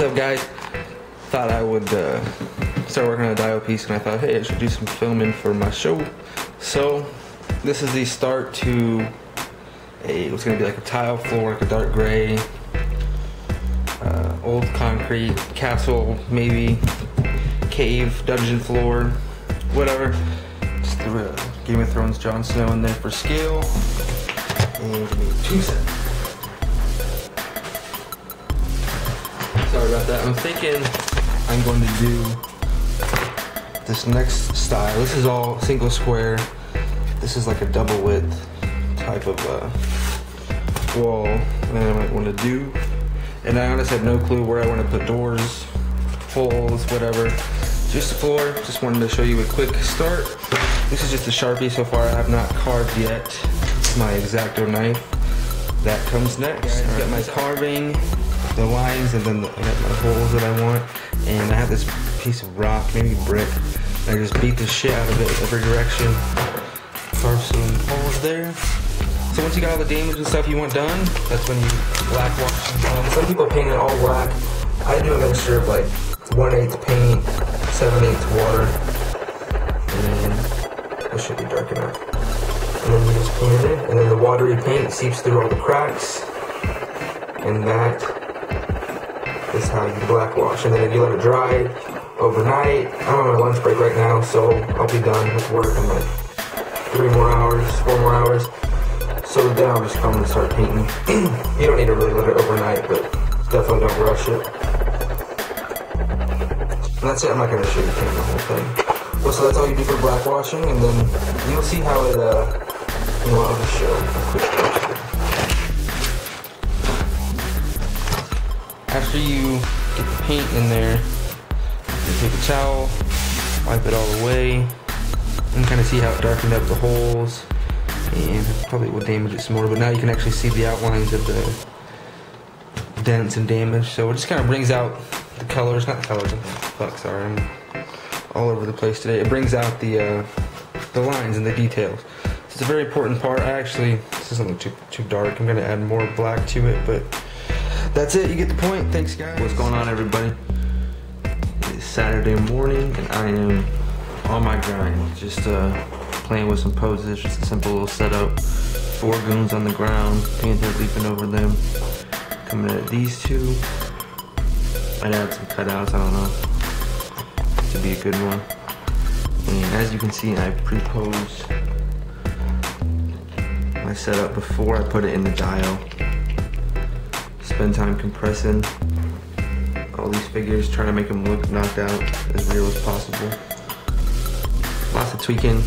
up, guys? Thought I would start working on a dial piece, and I thought, hey, I should do some filming for my show. So this is the start to what's gonna be like a tile floor, like a dark gray, old concrete castle, maybe cave, dungeon floor, whatever. Just threw Game of Thrones Jon Snow in there for scale. And give me 2 seconds. Sorry about that. I'm thinking I'm going to do this next style. This is all single square. This is like a double width type of wall that I might want to do. And I honestly have no clue where I want to put doors, holes, whatever. Just the floor. Just wanted to show you a quick start. This is just a Sharpie so far. I have not carved yet. My X-Acto knife. That comes next. I got my carving, the lines, and then I got my holes that I want. And I have this piece of rock, maybe brick. And I just beat the shit out of it every direction. Carve some holes there. So once you got all the damage and stuff you want done, that's when you black wash. Some people paint it all black. I do a mixture of like 1/8 paint, 7/8 water, and then this should be dark enough. And then you just paint it in, and then the watery paint seeps through all the cracks, and that is how you black wash. And then if you let it dry overnight, I'm on my lunch break right now, so I'll be done with work in like 3 more hours, 4 more hours. So then I'll just come and start painting. You don't need to really let it overnight, but definitely don't rush it. And that's it. I'm not going to show you painting the whole thing. Well, so that's all you do for black washing, and then you'll see how it, I'll just show a quick picture. After you get the paint in there, you take a towel, wipe it all away, and kind of see how it darkened up the holes. And probably will damage it some more, but now you can actually see the outlines of the dents and damage. So it just kind of brings out the colors, not the colors, fuck, sorry, I'm all over the place today. It brings out the lines and the details. So it's a very important part. This doesn't look too dark. I'm gonna add more black to it, but that's it, you get the point. Thanks, guys. What's going on, everybody? It's Saturday morning, and I am on my grind. Just playing with some poses, just a simple little setup. 4 goons on the ground, Panther leaping over them. Coming at these two. I'd add some cutouts, I don't know. To be a good one. And as you can see, I pre-posed my setup before I put it in the dial. Spend time compressing all these figures, trying to make them look knocked out as real as possible. Lots of tweaking.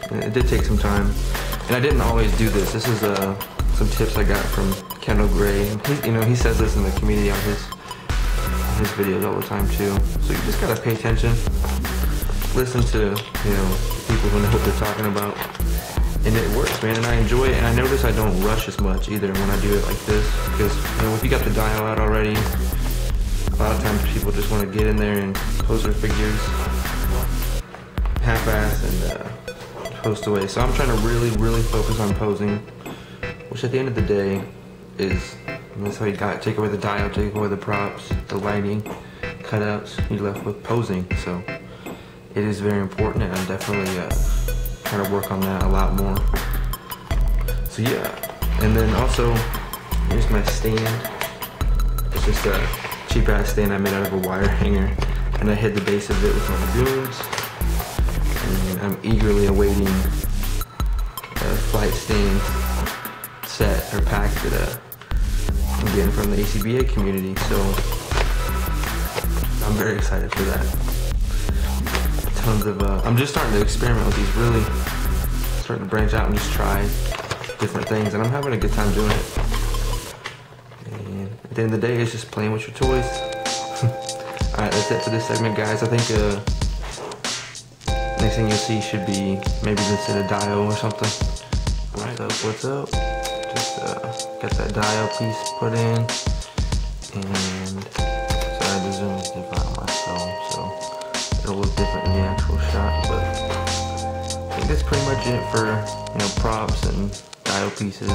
It did take some time, and I didn't always do this. This is some tips I got from Kendall Gray. He says this in the community on his videos all the time too. So you just gotta pay attention, listen to people who know what they're talking about, and it works, man. And I enjoy it. And I notice I don't rush as much either when I do it like this, because if you got the dial out already, a lot of times people just want to get in there and pose their figures half-ass and post away. So I'm trying to really focus on posing, which at the end of the day is, that's how you got it. Take away the dial, take away the props, the lighting, cutouts, you're left with posing. So it is very important, and I'm definitely trying to work on that a lot more. So yeah, and then also here's my stand. It's just a cheap ass stand I made out of a wire hanger, and I hid the base of it with my goons. And I'm eagerly awaiting a flight stand set or pack that I'm getting from the ACBA community. So I'm very excited for that. Tons of, I'm just starting to experiment with these, really starting to branch out and just try different things, and I'm having a good time doing it. And at the end of the day, it's just playing with your toys. Alright, that's it for this segment, guys. I think next thing you'll see should be maybe just in a dial or something. Alright, what's up? Just got that dial piece put in, and sorry, the zoom is different on my phone, so it'll look different in the actual shot. But I think that's pretty much it for props and dial pieces.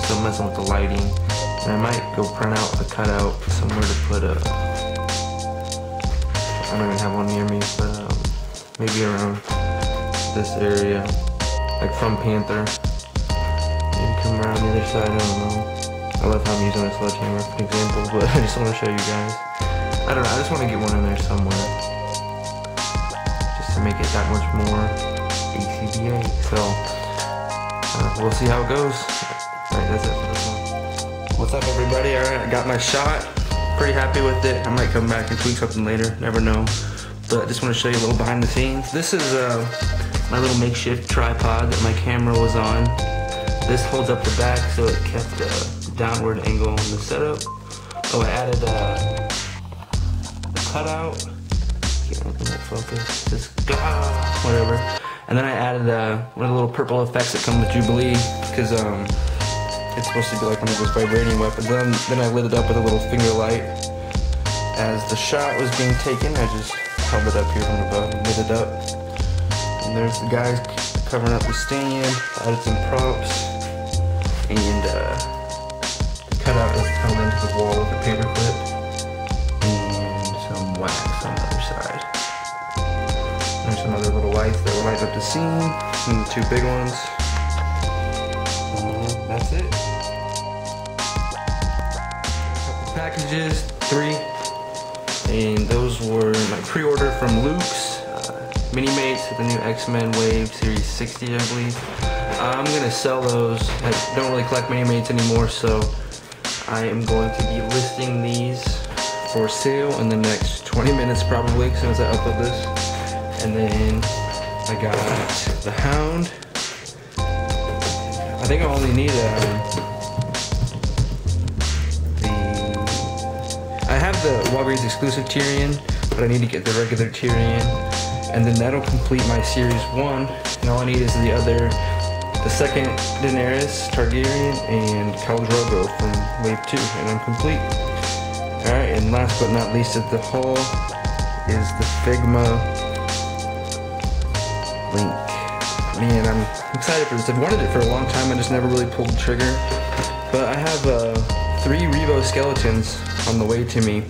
Still messing with the lighting, and I might go print out a cutout somewhere to put a I don't even have one near me, but maybe around this area, like from Panther. Maybe come around the other side, I don't know. I love how I'm using a sledgehammer for example, but I just want to show you guys. I don't know, I just want to get one in there somewhere. Just to make it that much more ACBA. So, we'll see how it goes. Alright, that's it for this one. What's up everybody? Alright, I got my shot. Pretty happy with it. I might come back and tweak something later, never know. But I just want to show you a little behind the scenes. This is my little makeshift tripod that my camera was on. This holds up the back so it kept a downward angle on the setup. Oh, I added a cutout. Can't open that focus. Just whatever. And then I added one of the little purple effects that come with Jubilee because it's supposed to be like one of those vibrating weapons. Then I lit it up with a little finger light. As the shot was being taken, I just held it up here from above and lit it up. And there's the guys covering up the stand. I added some props. And the cutout is held into the wall with a paper clip. And some wax on the other side. There's some other little lights that will light up the scene. And the two big ones. And that's it. Packages, 3, and those were my pre-order from Luke's mini mates, the new X-Men Wave Series 60, I believe. I'm gonna sell those. I don't really collect mini mates anymore, so I am going to be listing these for sale in the next 20 minutes probably, as soon as I upload this. And then I got the Hound. I think I only need I have the Walgreens exclusive Tyrion, but I need to get the regular Tyrion, and then that'll complete my Series 1, and all I need is the second Daenerys Targaryen and Khal Drogo from Wave 2, and I'm complete. Alright, and last but not least at the haul is the Figma Link. Man, I'm excited for this. I've wanted it for a long time, I just never really pulled the trigger, but I have 3 Revo skeletons on the way to me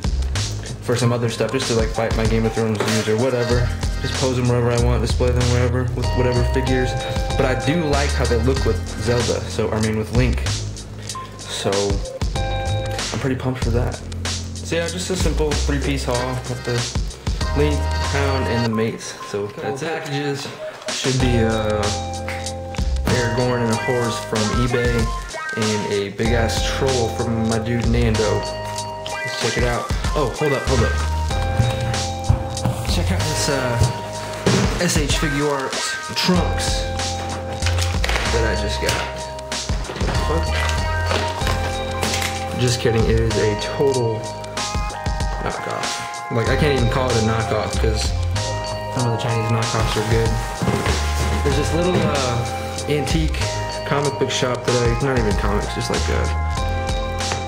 for some other stuff, just to like fight my Game of Thrones views or whatever. Just pose them wherever I want, display them wherever with whatever figures. But I do like how they look with Zelda, with Link. So I'm pretty pumped for that. So yeah, just a simple 3-piece haul with the Link, Hound, and the mates. So that's it. Packages should be Aragorn and a horse from eBay, and a big ass troll from my dude Nando. Let's check it out. Oh, hold up. Check out this SH Figuarts Trunks that I just got. What? Just kidding, it is a total knockoff. Like, I can't even call it a knockoff because some of the Chinese knockoffs are good. There's this little antique comic book shop that not even comics, just like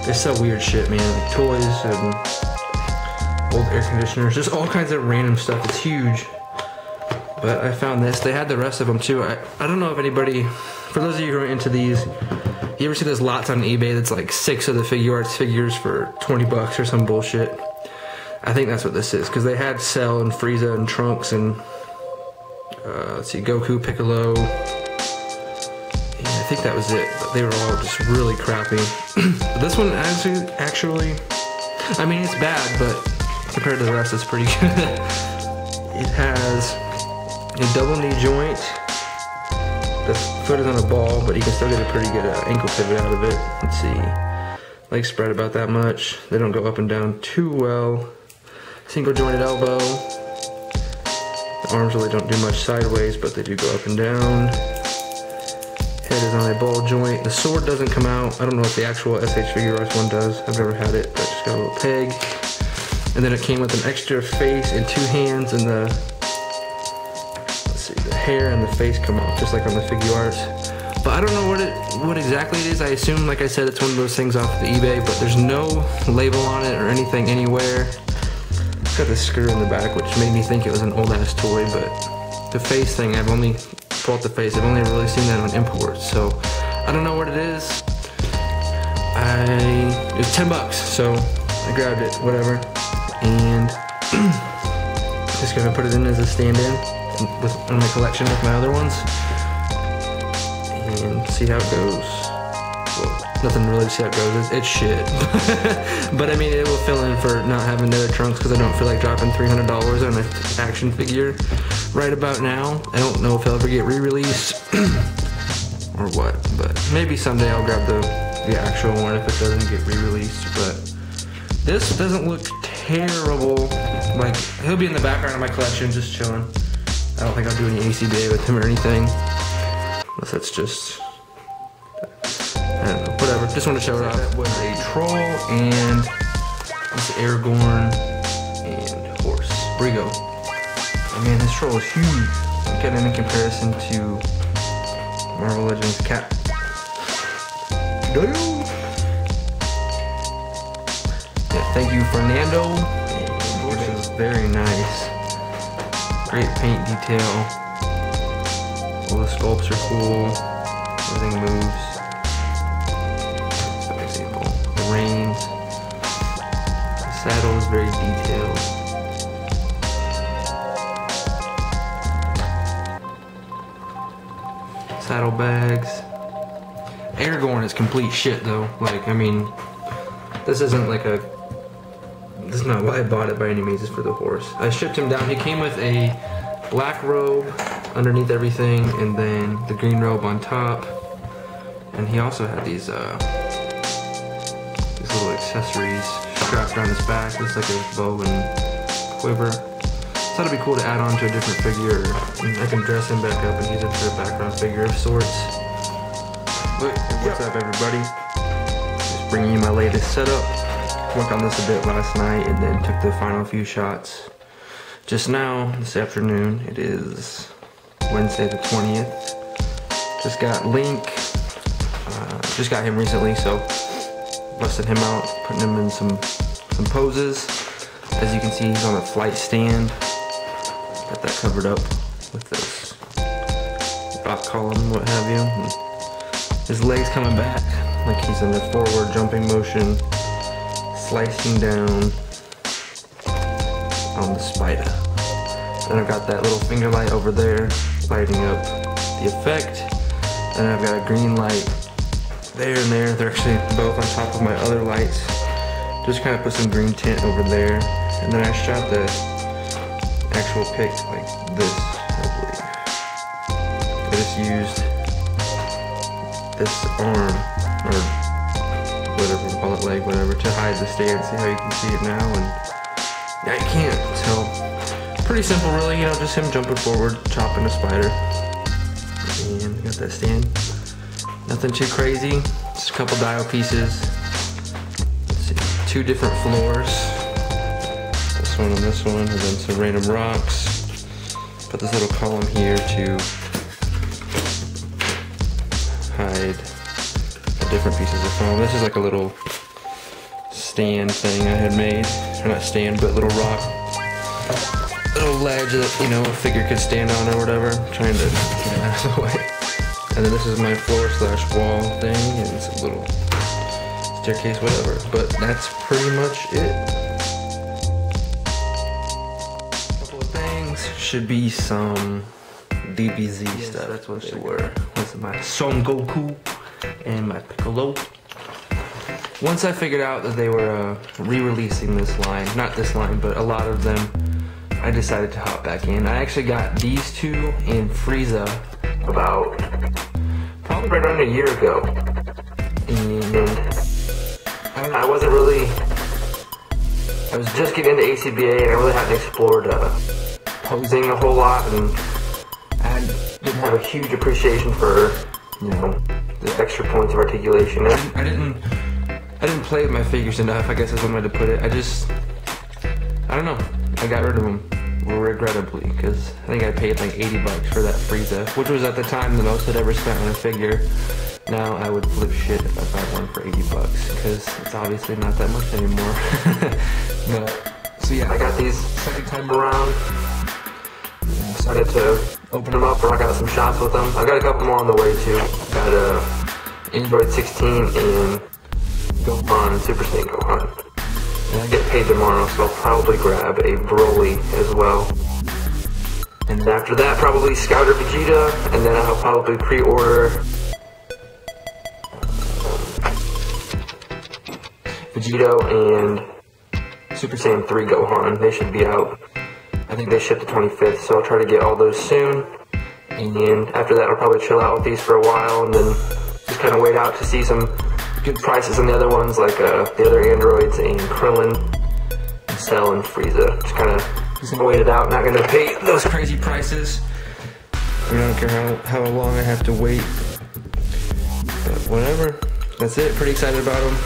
they sell weird shit, man, like toys and old air conditioners, just all kinds of random stuff. It's huge. But I found this. They had the rest of them too. I don't know if anybody, for those of you who are into these, you ever see those lots on eBay that's like 6 of the Figuarts figures for 20 bucks or some bullshit? I think that's what this is, because they had Cell and Frieza and Trunks and let's see, Goku, Piccolo. I think that was it, but they were all just really crappy. But this one actually, I mean, it's bad, but compared to the rest, it's pretty good. It has a double knee joint. The foot is on a ball, but you can still get a pretty good ankle pivot out of it. Let's see, legs spread about that much. They don't go up and down too well. Single jointed elbow. The arms really don't do much sideways, but they do go up and down. Head is on a ball joint. The sword doesn't come out. I don't know if the actual SH Figuarts one does. I've never had it, but just got a little peg. And then it came with an extra face and 2 hands, and the hair and the face come off, just like on the Figuarts. But I don't know what exactly it is. I assume, like I said, it's one of those things off the eBay, but there's no label on it or anything anywhere. It's got this screw in the back, which made me think it was an old-ass toy, but the face thing, I've only bought the face. I've only really seen that on imports, so I don't know what it is. It was 10 bucks, so I grabbed it, whatever. And Just gonna put it in as a stand-in in my collection with my other ones and see how it goes. Well, nothing really to see how it goes. It's shit. But I mean, it will fill in for not having the other trunks because I don't feel like dropping $300 on an action figure right about now. I don't know if he'll ever get re-released or what, but maybe someday I'll grab the actual one if it doesn't get re-released. But this doesn't look terrible. Like, he'll be in the background of my collection just chilling. I don't think I'll do any ACBA with him or anything. Unless that's just, I don't know, whatever. Just want to show it off. That was a troll and this Aragorn and horse. Brigo. I mean, this troll is huge. Look at it in comparison to Marvel Legends Cap. Yeah, thank you, Fernando. Horse is very nice. Great paint detail. All the sculpts are cool. Everything moves. For example, the reins. The saddle is very detailed. Saddlebags. Aragorn is complete shit though. Like, I mean, this isn't like a, this is not why I bought it by any means, it's for the horse. I shipped him down. He came with a black robe underneath everything and then the green robe on top. And he also had these little accessories strapped around his back. Looks like a bow and quiver. So that'd be cool to add on to a different figure. I can dress him back up and use him for a background figure of sorts. But what's up, everybody? Just bringing you my latest setup. Worked on this a bit last night and then took the final few shots just now, this afternoon. It is Wednesday the 20th. Just got Link. Just got him recently, so busted him out, putting him in some poses. As you can see, he's on a flight stand. Got that covered up with this rock column, what have you. And his legs coming back, like he's in a forward jumping motion, slicing down on the spider. Then I've got that little finger light over there, lighting up the effect. And I've got a green light there and there. They're actually both on top of my other lights. Just kind of put some green tint over there. And then I shot the actual pic like this, I believe. I just used this arm, or whatever you call it, leg, whatever, to hide the stand. See how you can see it now? And yeah, you can't. So, pretty simple really, you know, just him jumping forward, chopping a spider. And got that stand. Nothing too crazy. Just a couple dial pieces. Let's see, 2 different floors. This one and this one, and then some random rocks. Put this little column here to hide the different pieces of foam. This is like a little stand thing I had made. Or not stand, but little rock. Little ledge that, you know, a figure could stand on or whatever. I'm trying to get it out of the way. And then this is my floor/wall thing, and it's a little staircase, whatever. But that's pretty much it. Couple of things. Should be some DBZ stuff. That's what they were. This is my Son Goku and my Piccolo. Once I figured out that they were re-releasing this line, not this line, but a lot of them, I decided to hop back in. I actually got these 2 in Frieza about probably right around a year ago. And I wasn't really, I was just getting into ACBA and I really hadn't explored posing a whole lot, and I didn't have a huge appreciation for, you know, the extra points of articulation. I didn't play with my figures enough, I guess is one way to put it. I don't know, I got rid of them regrettably, because I think I paid like $80 for that Frieza, which was at the time the most I'd ever spent on a figure. Now I would flip shit if I found one for $80, because it's obviously not that much anymore. But, so yeah, I got these second time around. Decided to open them up, and I got some shots with them. I got a couple more on the way too. Got Android 16 and Gohan, Super Saiyan Gohan. And I get paid tomorrow, so I'll probably grab a Broly as well. And after that, probably Scouter Vegeta, and then I'll probably pre-order Vegito and Super Saiyan 3 Gohan. They should be out. I think they ship the 25th, so I'll try to get all those soon. And after that, I'll probably chill out with these for a while, and then just kind of wait out to see some good prices on the other ones, like the other androids and Krillin, and Cell and Frieza. Just kind of wait it out. Not gonna pay those crazy prices. I mean, I don't care how long I have to wait, but whatever. That's it. Pretty excited about them.